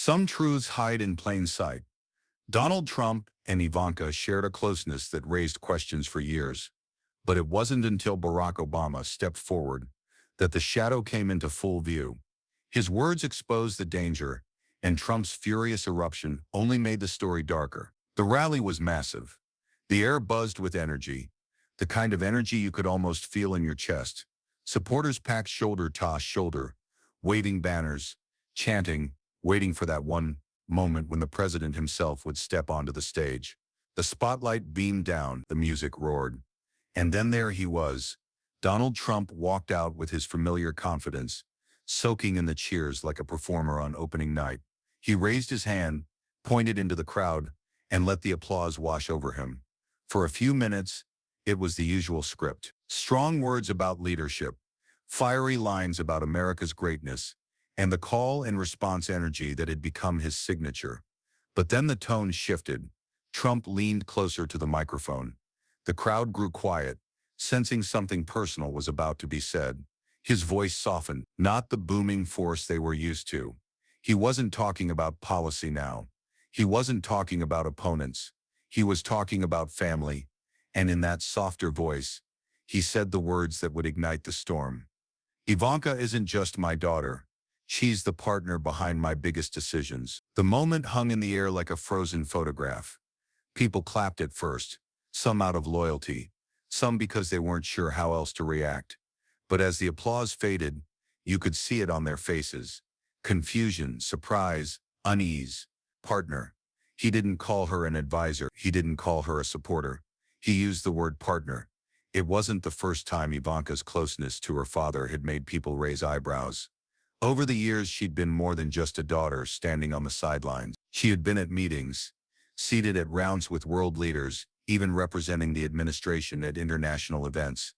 Some truths hide in plain sight. Donald Trump and Ivanka shared a closeness that raised questions for years. But it wasn't until Barack Obama stepped forward that the shadow came into full view. His words exposed the danger, and Trump's furious eruption only made the story darker. The rally was massive. The air buzzed with energy, the kind of energy you could almost feel in your chest. Supporters packed shoulder to shoulder, waving banners, chanting, waiting for that one moment when the president himself would step onto the stage. The spotlight beamed down, the music roared. And then there he was. Donald Trump walked out with his familiar confidence, soaking in the cheers like a performer on opening night. He raised his hand, pointed into the crowd, and let the applause wash over him. For a few minutes, it was the usual script. Strong words about leadership, fiery lines about America's greatness, and the call and response energy that had become his signature. But then the tone shifted. Trump leaned closer to the microphone. The crowd grew quiet, sensing something personal was about to be said. His voice softened, not the booming force they were used to. He wasn't talking about policy now. He wasn't talking about opponents. He was talking about family, and in that softer voice, he said the words that would ignite the storm. Ivanka isn't just my daughter. She's the partner behind my biggest decisions. The moment hung in the air like a frozen photograph. People clapped at first, some out of loyalty, some because they weren't sure how else to react. But as the applause faded, you could see it on their faces. Confusion, surprise, unease. Partner. He didn't call her an advisor. He didn't call her a supporter. He used the word partner. It wasn't the first time Ivanka's closeness to her father had made people raise eyebrows. Over the years, she'd been more than just a daughter standing on the sidelines. She had been at meetings, seated at rounds with world leaders, even representing the administration at international events.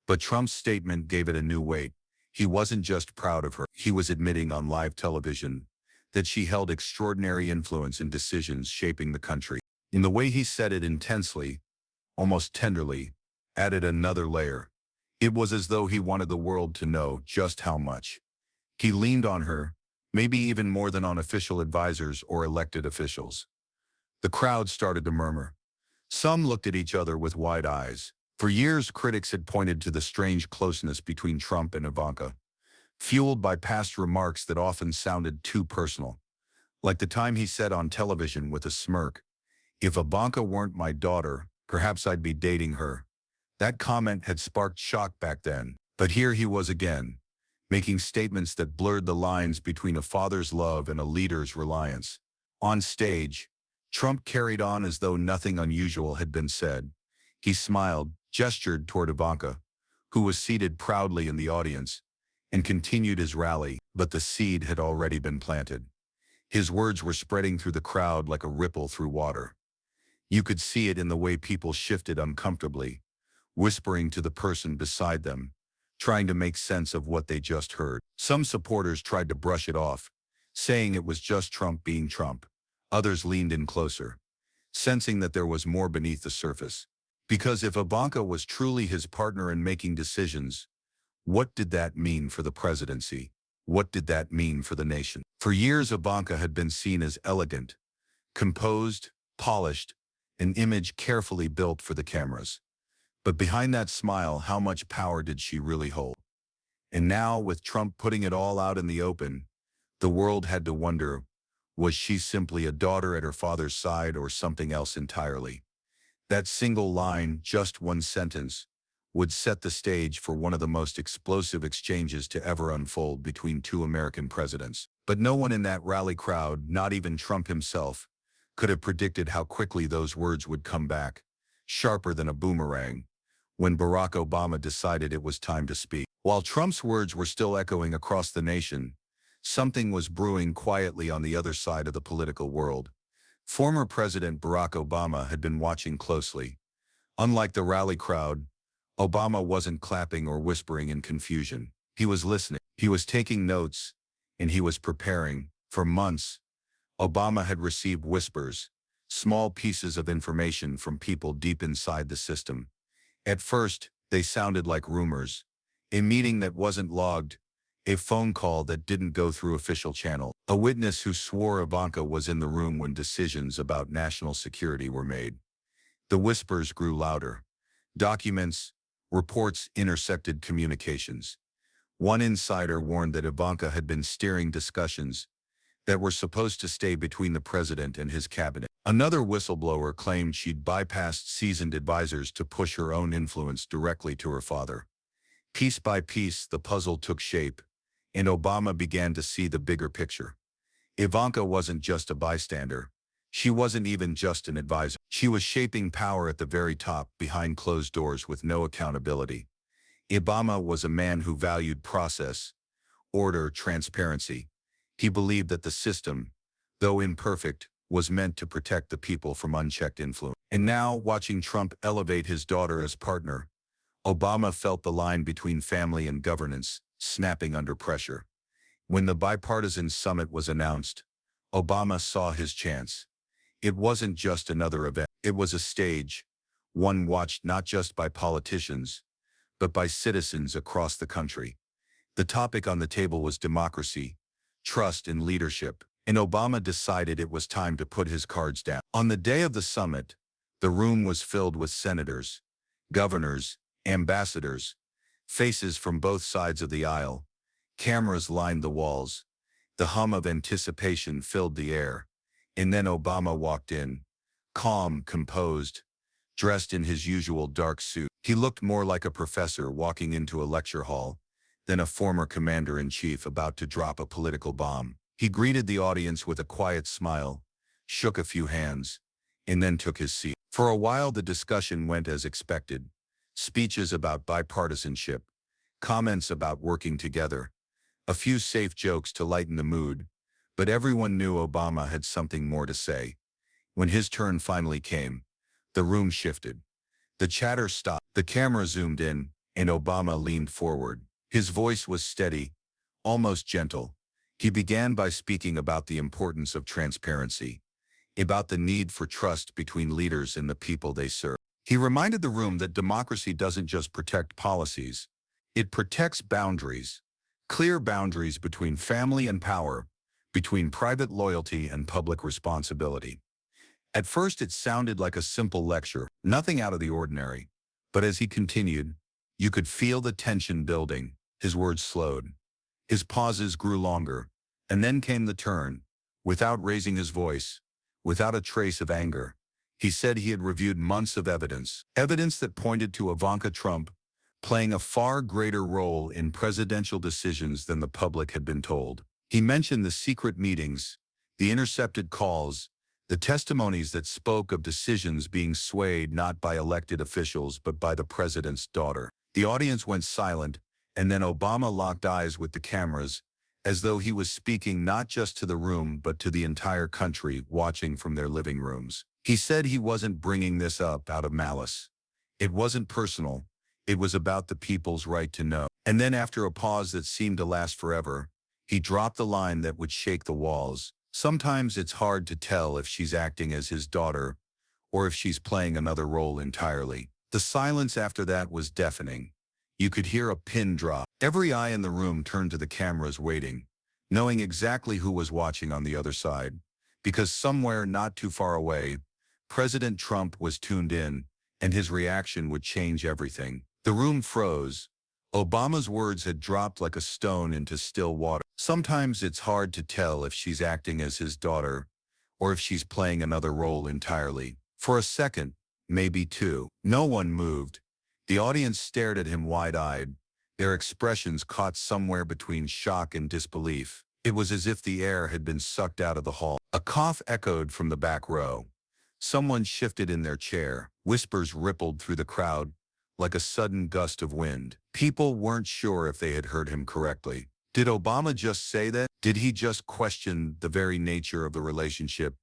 But Trump's statement gave it a new weight. He wasn't just proud of her. He was admitting on live television that she held extraordinary influence in decisions shaping the country. In the way he said it intensely, almost tenderly, added another layer. It was as though he wanted the world to know just how much. He leaned on her, maybe even more than on official advisors or elected officials. The crowd started to murmur. Some looked at each other with wide eyes. For years, critics had pointed to the strange closeness between Trump and Ivanka, fueled by past remarks that often sounded too personal. Like the time he said on television with a smirk, "If Ivanka weren't my daughter, perhaps I'd be dating her." That comment had sparked shock back then, but here he was again, making statements that blurred the lines between a father's love and a leader's reliance. On stage, Trump carried on as though nothing unusual had been said. He smiled, gestured toward Ivanka, who was seated proudly in the audience, and continued his rally, but the seed had already been planted. His words were spreading through the crowd like a ripple through water. You could see it in the way people shifted uncomfortably, whispering to the person beside them, trying to make sense of what they just heard. Some supporters tried to brush it off, saying it was just Trump being Trump. Others leaned in closer, sensing that there was more beneath the surface. Because if Ivanka was truly his partner in making decisions, what did that mean for the presidency? What did that mean for the nation? For years, Ivanka had been seen as elegant, composed, polished, an image carefully built for the cameras. But behind that smile, how much power did she really hold? And now, with Trump putting it all out in the open, the world had to wonder, was she simply a daughter at her father's side or something else entirely? That single line, just one sentence, would set the stage for one of the most explosive exchanges to ever unfold between two American presidents. But no one in that rally crowd, not even Trump himself, could have predicted how quickly those words would come back, sharper than a boomerang, when Barack Obama decided it was time to speak. While Trump's words were still echoing across the nation, something was brewing quietly on the other side of the political world. Former President Barack Obama had been watching closely. Unlike the rally crowd, Obama wasn't clapping or whispering in confusion. He was listening. He was taking notes, and he was preparing. For months, Obama had received whispers, small pieces of information from people deep inside the system. At first, they sounded like rumors. A meeting that wasn't logged, A phone call that didn't go through official channel. A witness who swore Ivanka was in the room when decisions about national security were made. The whispers grew louder. Documents, reports intersected communications. One insider warned that Ivanka had been steering discussions that were supposed to stay between the president and his cabinet. Another whistleblower claimed she'd bypassed seasoned advisors to push her own influence directly to her father. Piece by piece, the puzzle took shape, and Obama began to see the bigger picture. Ivanka wasn't just a bystander. She wasn't even just an advisor. She was shaping power at the very top, behind closed doors with no accountability. Obama was a man who valued process, order, transparency. He believed that the system, though imperfect, was meant to protect the people from unchecked influence. And now, watching Trump elevate his daughter as partner, Obama felt the line between family and governance snapping under pressure. When the bipartisan summit was announced, Obama saw his chance. It wasn't just another event. It was a stage, one watched not just by politicians, but by citizens across the country. The topic on the table was democracy, trust, and leadership, and Obama decided it was time to put his cards down. On the day of the summit, the room was filled with senators, governors, ambassadors, faces from both sides of the aisle. Cameras lined the walls. The hum of anticipation filled the air. And then Obama walked in, calm, composed, dressed in his usual dark suit. He looked more like a professor walking into a lecture hall than a former commander-in-chief about to drop a political bomb. He greeted the audience with a quiet smile, shook a few hands, and then took his seat. For a while, the discussion went as expected. Speeches about bipartisanship, comments about working together, a few safe jokes to lighten the mood, but everyone knew Obama had something more to say. When his turn finally came, the room shifted. The chatter stopped, the camera zoomed in, and Obama leaned forward. His voice was steady, almost gentle. He began by speaking about the importance of transparency, about the need for trust between leaders and the people they serve. He reminded the room that democracy doesn't just protect policies, it protects boundaries, clear boundaries between family and power, between private loyalty and public responsibility. At first, it sounded like a simple lecture, nothing out of the ordinary. But as he continued, you could feel the tension building. His words slowed. His pauses grew longer. And then came the turn. Without raising his voice, without a trace of anger, he said he had reviewed months of evidence that pointed to Ivanka Trump playing a far greater role in presidential decisions than the public had been told. He mentioned the secret meetings, the intercepted calls, the testimonies that spoke of decisions being swayed not by elected officials but by the president's daughter. The audience went silent, and then Obama locked eyes with the cameras, as though he was speaking not just to the room but to the entire country watching from their living rooms. He said he wasn't bringing this up out of malice. It wasn't personal. It was about the people's right to know. And then, after a pause that seemed to last forever, he dropped the line that would shake the walls. Sometimes it's hard to tell if she's acting as his daughter or if she's playing another role entirely. The silence after that was deafening. You could hear a pin drop. Every eye in the room turned to the cameras, waiting, knowing exactly who was watching on the other side. Because somewhere not too far away, President Trump was tuned in, and his reaction would change everything. The room froze. Obama's words had dropped like a stone into still water. Sometimes it's hard to tell if she's acting as his daughter or if she's playing another role entirely. For a second, maybe two, no one moved. The audience stared at him wide-eyed, their expressions caught somewhere between shock and disbelief. It was as if the air had been sucked out of the hall. A cough echoed from the back row. Someone shifted in their chair. Whispers rippled through the crowd like a sudden gust of wind. People weren't sure if they had heard him correctly. Did Obama just say that? Did he just question the very nature of the relationship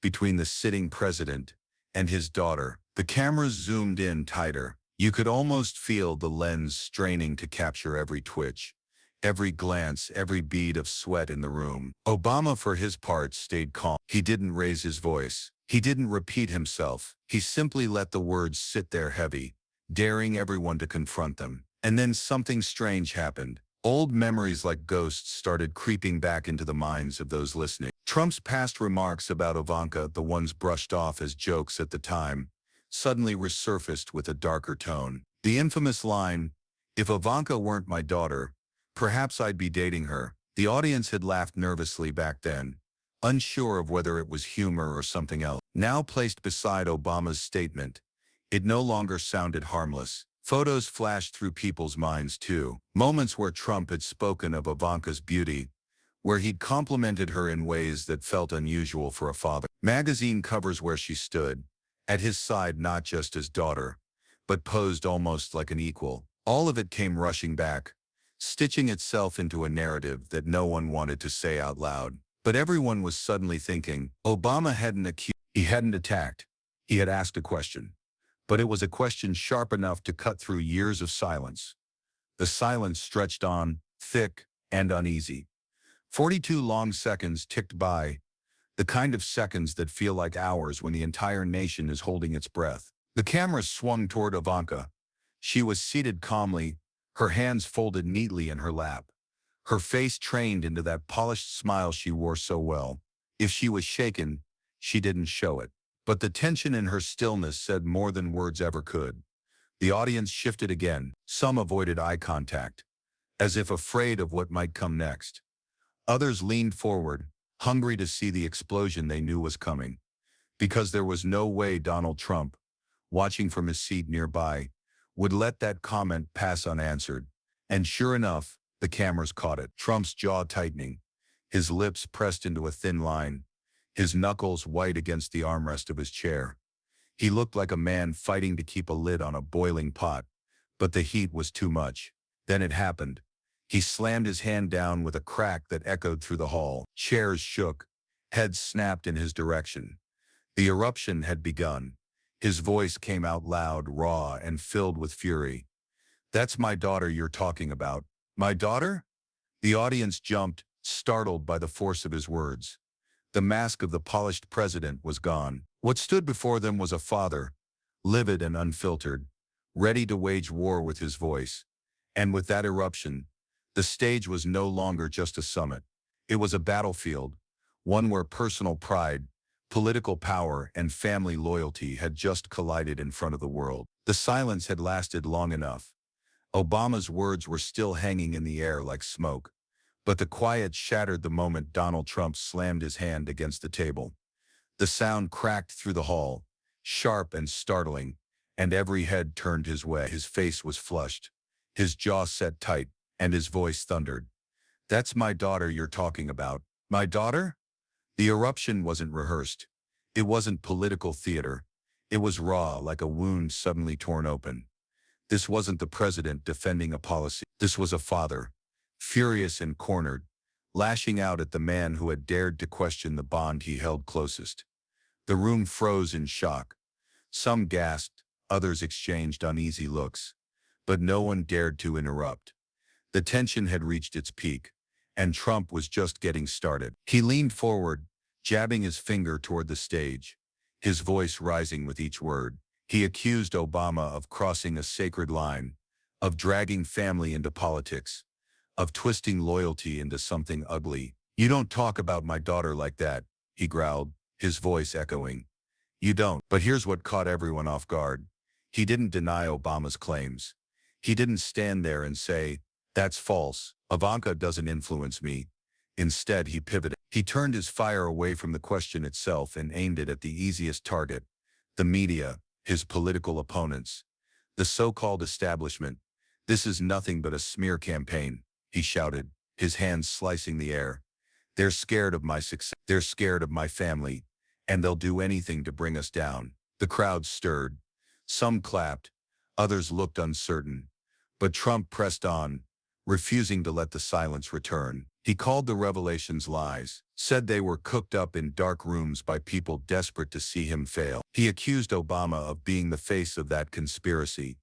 between the sitting president and his daughter? The cameras zoomed in tighter. You could almost feel the lens straining to capture every twitch, every glance, every bead of sweat in the room. Obama, for his part, stayed calm. He didn't raise his voice. He didn't repeat himself. He simply let the words sit there heavy, daring everyone to confront them. And then something strange happened. Old memories like ghosts started creeping back into the minds of those listening. Trump's past remarks about Ivanka, the ones brushed off as jokes at the time, suddenly resurfaced with a darker tone. The infamous line, "If Ivanka weren't my daughter, perhaps I'd be dating her." The audience had laughed nervously back then, unsure of whether it was humor or something else. Now placed beside Obama's statement, it no longer sounded harmless. Photos flashed through people's minds too. Moments where Trump had spoken of Ivanka's beauty, where he'd complimented her in ways that felt unusual for a father. Magazine covers where she stood, at his side not just as daughter, but posed almost like an equal. All of it came rushing back, stitching itself into a narrative that no one wanted to say out loud. But everyone was suddenly thinking, Obama hadn't accused, he hadn't attacked, he had asked a question. But it was a question sharp enough to cut through years of silence. The silence stretched on, thick and uneasy. 42 long seconds ticked by, the kind of seconds that feel like hours when the entire nation is holding its breath. The camera swung toward Ivanka. She was seated calmly, her hands folded neatly in her lap, her face trained into that polished smile she wore so well. If she was shaken, she didn't show it. But the tension in her stillness said more than words ever could. The audience shifted again. Some avoided eye contact, as if afraid of what might come next. Others leaned forward, hungry to see the explosion they knew was coming. Because there was no way Donald Trump, watching from his seat nearby, would let that comment pass unanswered. And sure enough, the cameras caught it. Trump's jaw tightening, his lips pressed into a thin line, his knuckles white against the armrest of his chair. He looked like a man fighting to keep a lid on a boiling pot, but the heat was too much. Then it happened. He slammed his hand down with a crack that echoed through the hall. Chairs shook, heads snapped in his direction. The eruption had begun. His voice came out loud, raw, and filled with fury. "That's my daughter you're talking about." "My daughter?" The audience jumped, startled by the force of his words. The mask of the polished president was gone. What stood before them was a father, livid and unfiltered, ready to wage war with his voice. And with that eruption, the stage was no longer just a summit. It was a battlefield, one where personal pride, political power, and family loyalty had just collided in front of the world. The silence had lasted long enough. Obama's words were still hanging in the air like smoke. But the quiet shattered the moment Donald Trump slammed his hand against the table. The sound cracked through the hall, sharp and startling, and every head turned his way. His face was flushed, his jaw set tight, and his voice thundered. "That's my daughter you're talking about." "My daughter?" The eruption wasn't rehearsed. It wasn't political theater. It was raw, like a wound suddenly torn open. This wasn't the president defending a policy. This was a father, furious and cornered, lashing out at the man who had dared to question the bond he held closest. The room froze in shock. Some gasped, others exchanged uneasy looks. But no one dared to interrupt. The tension had reached its peak, and Trump was just getting started. He leaned forward, jabbing his finger toward the stage, his voice rising with each word. He accused Obama of crossing a sacred line, of dragging family into politics, of twisting loyalty into something ugly. "You don't talk about my daughter like that," he growled, his voice echoing. "You don't." But here's what caught everyone off guard. He didn't deny Obama's claims. He didn't stand there and say, "That's false. Ivanka doesn't influence me." Instead, he pivoted. He turned his fire away from the question itself and aimed it at the easiest target: the media, his political opponents, the so-called establishment. "This is nothing but a smear campaign," he shouted, his hands slicing the air. "They're scared of my success. They're scared of my family, and they'll do anything to bring us down." The crowd stirred. Some clapped, others looked uncertain. But Trump pressed on, refusing to let the silence return. He called the revelations lies, said they were cooked up in dark rooms by people desperate to see him fail. He accused Obama of being the face of that conspiracy,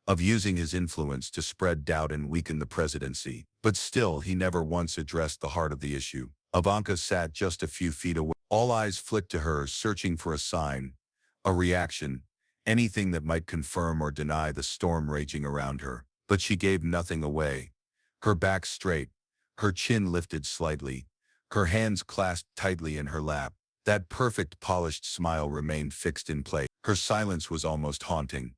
of using his influence to spread doubt and weaken the presidency. But still, he never once addressed the heart of the issue. Ivanka sat just a few feet away. All eyes flicked to her, searching for a sign, a reaction, anything that might confirm or deny the storm raging around her. But she gave nothing away. her back straight, her chin lifted slightly, her hands clasped tightly in her lap. That perfect polished smile remained fixed in place. Her silence was almost haunting.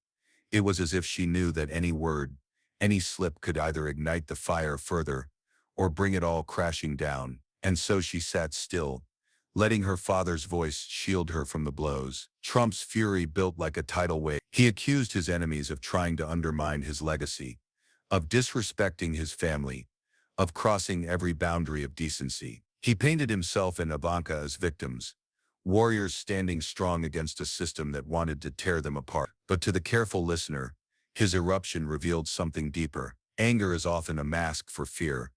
It was as if she knew that any word, any slip could either ignite the fire further or bring it all crashing down. And so she sat still, letting her father's voice shield her from the blows. Trump's fury built like a tidal wave. He accused his enemies of trying to undermine his legacy, of disrespecting his family, of crossing every boundary of decency. He painted himself and Ivanka as victims, warriors standing strong against a system that wanted to tear them apart. But to the careful listener, his eruption revealed something deeper. Anger is often a mask for fear,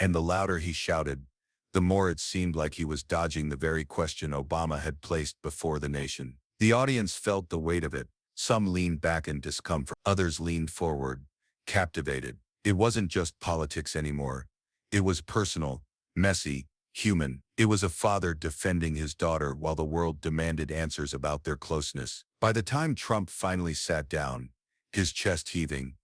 and the louder he shouted, the more it seemed like he was dodging the very question Obama had placed before the nation. The audience felt the weight of it. Some leaned back in discomfort, others leaned forward, captivated. It wasn't just politics anymore. It was personal, messy, human. It was a father defending his daughter while the world demanded answers about their closeness. By the time Trump finally sat down, his chest heaving,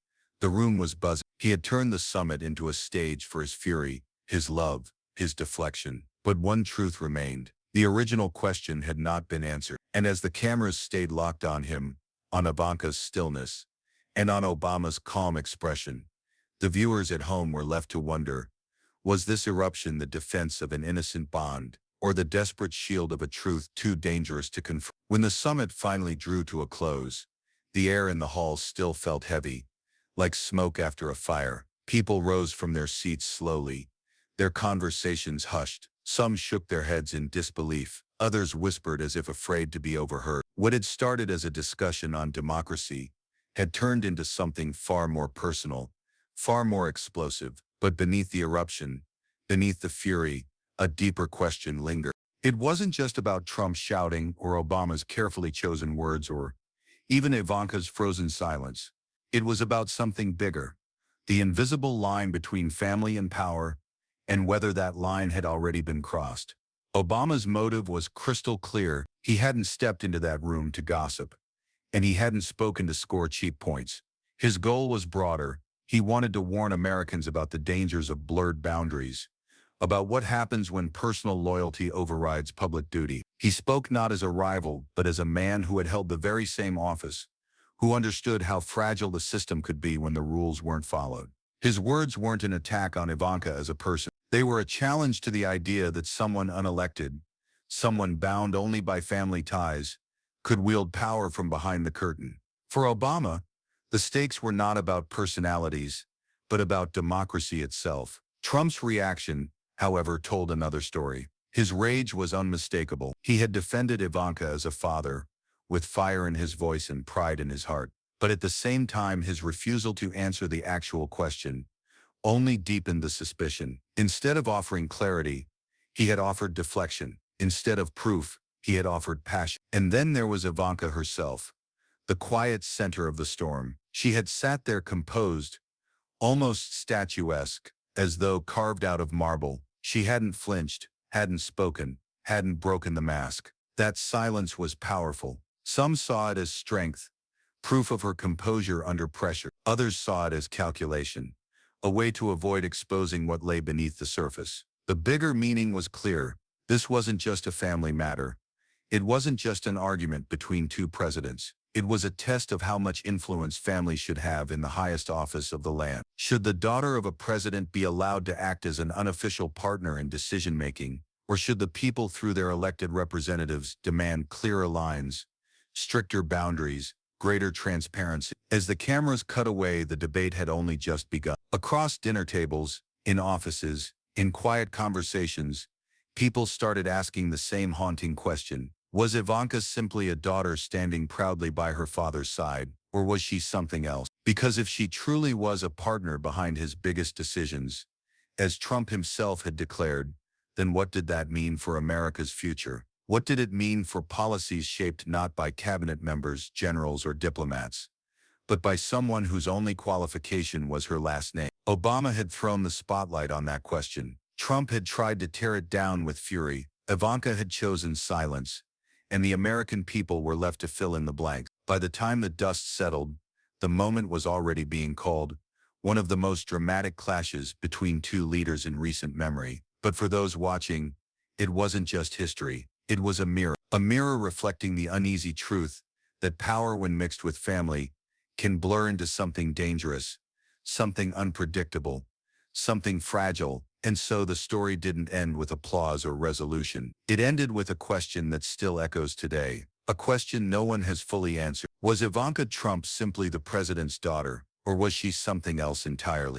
the room was buzzing. He had turned the summit into a stage for his fury, his love, his deflection. But one truth remained. The original question had not been answered. And as the cameras stayed locked on him, on Ivanka's stillness, and on Obama's calm expression, the viewers at home were left to wonder, was this eruption the defense of an innocent bond, or the desperate shield of a truth too dangerous to confront? When the summit finally drew to a close, the air in the hall still felt heavy, like smoke after a fire. People rose from their seats slowly, their conversations hushed. Some shook their heads in disbelief, others whispered as if afraid to be overheard. What had started as a discussion on democracy had turned into something far more personal, far more explosive. But beneath the eruption, beneath the fury, a deeper question lingered. It wasn't just about Trump shouting or Obama's carefully chosen words or even Ivanka's frozen silence. It was about something bigger, the invisible line between family and power, and whether that line had already been crossed. Obama's motive was crystal clear. He hadn't stepped into that room to gossip, and he hadn't spoken to score cheap points. His goal was broader. He wanted to warn Americans about the dangers of blurred boundaries, about what happens when personal loyalty overrides public duty. He spoke not as a rival, but as a man who had held the very same office, who understood how fragile the system could be when the rules weren't followed. His words weren't an attack on Ivanka as a person. They were a challenge to the idea that someone unelected, someone bound only by family ties, could wield power from behind the curtain. For Obama, the stakes were not about personalities, but about democracy itself. Trump's reaction, however, told another story. His rage was unmistakable. He had defended Ivanka as a father, with fire in his voice and pride in his heart. But at the same time, his refusal to answer the actual question only deepened the suspicion. Instead of offering clarity, he had offered deflection. Instead of proof, he had offered passion. And then there was Ivanka herself, the quiet center of the storm. She had sat there composed, almost statuesque, as though carved out of marble. She hadn't flinched, hadn't spoken, hadn't broken the mask. That silence was powerful. Some saw it as strength, proof of her composure under pressure. Others saw it as calculation, a way to avoid exposing what lay beneath the surface. The bigger meaning was clear. This wasn't just a family matter. It wasn't just an argument between two presidents. It was a test of how much influence families should have in the highest office of the land. Should the daughter of a president be allowed to act as an unofficial partner in decision-making, or should the people through their elected representatives demand clearer lines, stricter boundaries, greater transparency? As the cameras cut away, the debate had only just begun. Across dinner tables, in offices, in quiet conversations, people started asking the same haunting question. Was Ivanka simply a daughter standing proudly by her father's side, or was she something else? Because if she truly was a partner behind his biggest decisions, as Trump himself had declared, then what did that mean for America's future? What did it mean for policies shaped not by cabinet members, generals, or diplomats, but by someone whose only qualification was her last name? Obama had thrown the spotlight on that question. Trump had tried to tear it down with fury. Ivanka had chosen silence, and the American people were left to fill in the blanks. By the time the dust settled, the moment was already being called. one of the most dramatic clashes between two leaders in recent memory. But for those watching, it wasn't just history. It was a mirror reflecting the uneasy truth that power, when mixed with family, can blur into something dangerous, something unpredictable, something fragile. And so the story didn't end with applause or resolution. It ended with a question that still echoes today, a question no one has fully answered. Was Ivanka Trump simply the president's daughter, or was she something else entirely?